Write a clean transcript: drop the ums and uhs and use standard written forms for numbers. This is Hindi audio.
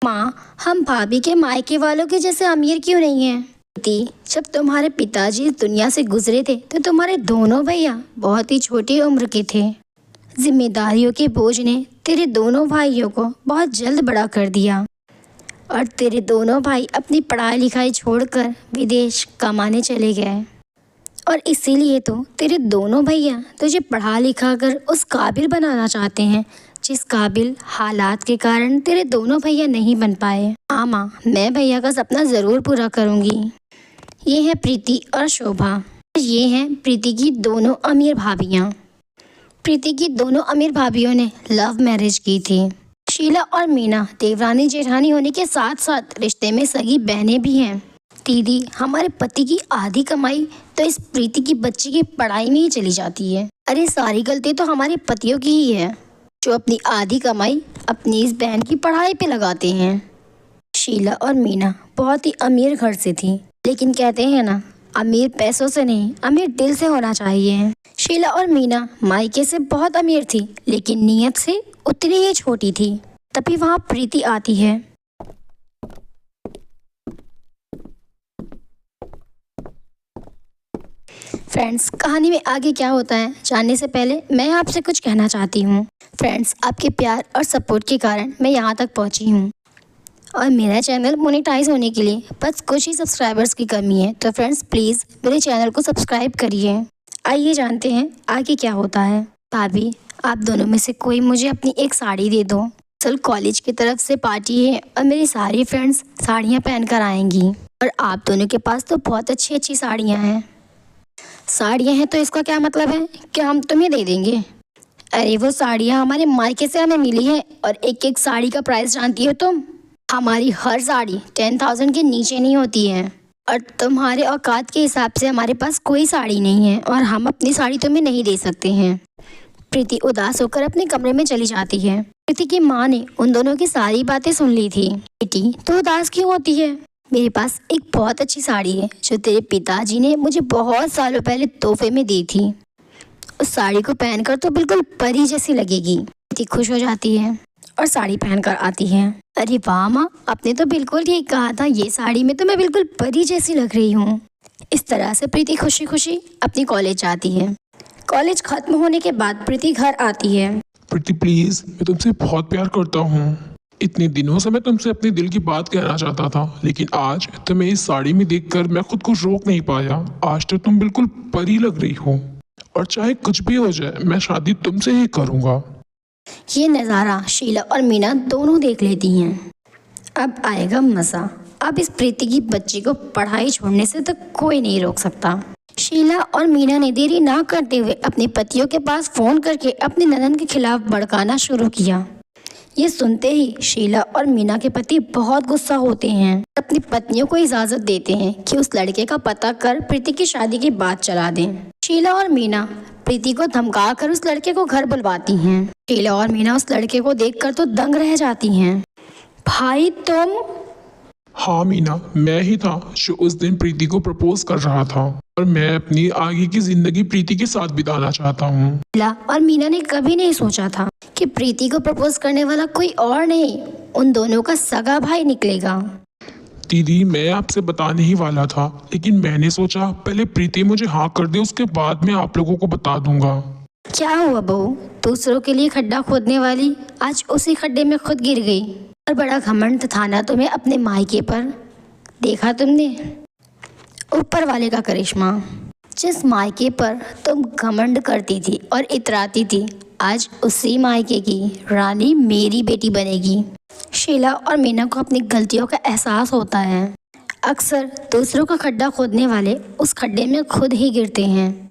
माँ, हम भाभी के मायके वालों के जैसे अमीर क्यों नहीं हैं? प्रीति, जब तुम्हारे पिताजी इस दुनिया से गुजरे थे तो तुम्हारे दोनों भैया बहुत ही छोटी उम्र के थे। जिम्मेदारियों के बोझ ने तेरे दोनों भाइयों को बहुत जल्द बड़ा कर दिया और तेरे दोनों भाई अपनी पढ़ाई लिखाई छोड़कर विदेश कमाने चले गए। और इसीलिए तो तेरे दोनों भैया तुझे पढ़ा लिखा कर उस काबिल बनाना चाहते हैं जिस काबिल हालात के कारण तेरे दोनों भैया नहीं बन पाए। हाँ माँ, मैं भैया का सपना ज़रूर पूरा करूँगी। ये है प्रीति और शोभा। ये हैं प्रीति की दोनों अमीर भाभियाँ। प्रीति की दोनों अमीर भाभियों ने लव मैरिज की थी। शीला और मीना देवरानी जेठानी होने के साथ साथ रिश्ते में सगी बहनें भी हैं। दीदी, हमारे पति की आधी कमाई तो इस प्रीति की बच्ची की पढ़ाई में ही चली जाती है। अरे सारी गलती तो हमारे पतियों की ही है जो अपनी आधी कमाई अपनी इस बहन की पढ़ाई पे लगाते हैं। शीला और मीना बहुत ही अमीर घर से थी, लेकिन कहते हैं ना, अमीर पैसों से नहीं, अमीर दिल से होना चाहिए। शीला और मीना मायके से बहुत अमीर थी, लेकिन नीयत से उतनी ही छोटी थी। तभी वहाँ प्रीति आती है। फ्रेंड्स, कहानी में आगे क्या होता है जानने से पहले मैं आपसे कुछ कहना चाहती हूँ। फ्रेंड्स, आपके प्यार और सपोर्ट के कारण मैं यहाँ तक पहुँची हूँ और मेरा चैनल मोनेटाइज होने के लिए बस कुछ ही सब्सक्राइबर्स की कमी है। तो फ्रेंड्स, प्लीज़ मेरे चैनल को सब्सक्राइब करिए। आइए जानते हैं आगे क्या होता है। भाभी, आप दोनों में से कोई मुझे अपनी एक साड़ी दे दो। कल कॉलेज की तरफ से पार्टी है और मेरी सारी फ्रेंड्स साड़ियाँ पहन कर आएंगी और आप दोनों के पास तो बहुत अच्छी अच्छी साड़ियाँ हैं। साड़ियाँ हैं तो इसका क्या मतलब है कि हम तुम्हें दे देंगे? अरे वो साड़ियाँ हमारे मायके से हमें मिली है और एक एक साड़ी का प्राइस जानती हो तुम? हमारी हर साड़ी 10,000 के नीचे नहीं होती है और तुम्हारे औकात के हिसाब से हमारे पास कोई साड़ी नहीं है और हम अपनी साड़ी तुम्हें नहीं दे सकते हैं। प्रीति उदास होकर अपने कमरे में चली जाती है। प्रीति की माँ ने उन दोनों की सारी बातें सुन ली थी। बेटी, तो उदास क्यों होती है? मेरे पास एक बहुत अच्छी साड़ी है जो तेरे पिताजी ने मुझे बहुत सालों पहले तोहफे में दी थी। उस साड़ी को पहनकर तो बिल्कुल परी जैसी लगेगी। प्रीति खुश हो जाती है और साड़ी पहनकर आती है। अरे वाह माँ, आपने तो बिल्कुल ठीक कहा था, ये साड़ी में तो मैं बिल्कुल परी जैसी लग रही हूँ। इस तरह से प्रीति खुशी खुशी अपनी कॉलेज जाती है। कॉलेज खत्म होने के बाद प्रीति घर आती है। प्रीति प्लीज, मैं तुमसे बहुत प्यार करता हूँ। इतने दिनों से मैं तुमसे अपने दिल की बात कहना चाहता था, लेकिन आज तुम्हें इस साड़ी में देखकर मैं खुद को रोक नहीं पाया। आज तो तुम बिल्कुल परी लग रही हो और चाहे कुछ भी हो जाए मैं शादी तुमसे ही करूँगा। ये नज़ारा शीला और मीना दोनों देख लेती हैं। अब आएगा मज़ा। अब इस प्रीति की बच्ची को पढ़ाई छोड़ने से तो कोई नहीं रोक सकता। शीला और मीना ने देरी ना करते हुए अपने पतियों के पास फ़ोन करके अपनी ननद के खिलाफ भड़काना शुरू किया। ये सुनते ही शीला और मीना के पति बहुत गुस्सा होते हैं। अपनी पत्नियों को इजाज़त देते हैं कि उस लड़के का पता कर प्रीति की शादी की बात चला दें। शीला और मीना प्रीति को धमका कर उस लड़के को घर बुलवाती हैं। शीला और मीना उस लड़के को देखकर तो दंग रह जाती हैं। भाई तुम? हाँ मीना, मैं ही था जो उस दिन प्रीति को प्रपोज कर रहा था और मैं अपनी आगे की जिंदगी प्रीति के साथ बिताना चाहता हूँ। शीला और मीना ने कभी नहीं सोचा था कि प्रीति को प्रपोज करने वाला कोई और नहीं, उन दोनों का सगा भाई निकलेगा। दीदी, मैं आपसे बताने ही वाला था, लेकिन मैंने सोचा पहले प्रीति मुझे हाँ कर दे, उसके बाद मैं आप लोगों को बता दूंगा। क्या हुआ बहू? दूसरों के लिए खड्डा खोदने वाली आज उसी खड्डे में खुद गिर गई और बड़ा घमंड था ना तुम्हें अपने मायके पर। देखा तुमने ऊपर वाले का करिश्मा। जिस मायके पर तुम घमंड करती थी और इतराती थी, आज उसी मायके की रानी मेरी बेटी बनेगी। शीला और मीना को अपनी गलतियों का एहसास होता है। अक्सर दूसरों का खड्डा खोदने वाले उस खड्डे में खुद ही गिरते हैं।